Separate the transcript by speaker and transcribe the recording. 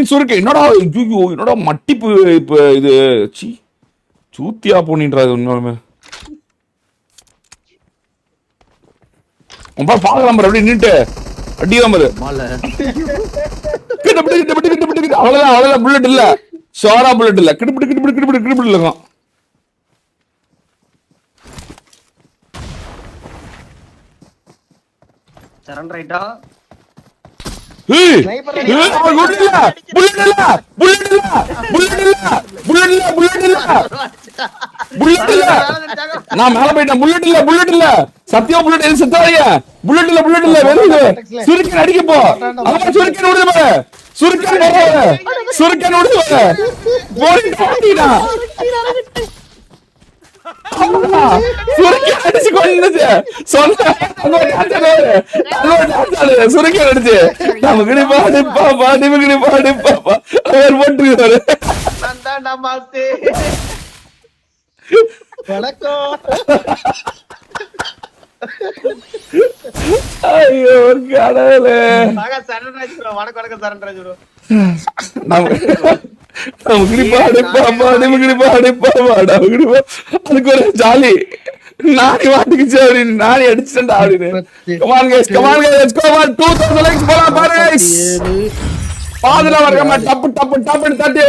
Speaker 1: சுருக்கு என்னடா ஐயோ என்னடா மட்டிப்பு இப்ப இது சி சூத்தியா போனின்றது உண்மையுமே பாக்கலாம் பாரு அப்படி நின்னுட்டு அடிதான் பாரு அவ்வளவுதான் அவ்வளவுதான் புல்லட் இல்ல ஷோரா புல்லட் இல்ல கிடுப்பிட்டு இல்லங்க
Speaker 2: சரண்டர் ஆயிட்டா
Speaker 1: நான் மேல போயிட்டேன் புல்லட் இல்ல சத்தியா புல்லட் எது செத்தாதீங்க புல்லட் இல்ல வெறுது சுருக்கன் அடிக்க போ அவன் சுருக்கன் விடுது பாரு சுருக்கன் விடுது போயிட்டா சுருக்கன் அடிச்சு கொண்டுச்சு சுருக்கன் அடிச்சு நமக்கு பாடிப்பா அவர் போட்டுருக்காரு ஐயோ கடவுளே அதுக்கு ஒரு ஜாலி நானே மாட்டிக்கிச்சு அப்படின்னு நானே அடிச்சுட்டேன் அப்படின்னு பாதுகாப்பு டப்பு டப்பு டப்புன்னு தட்டி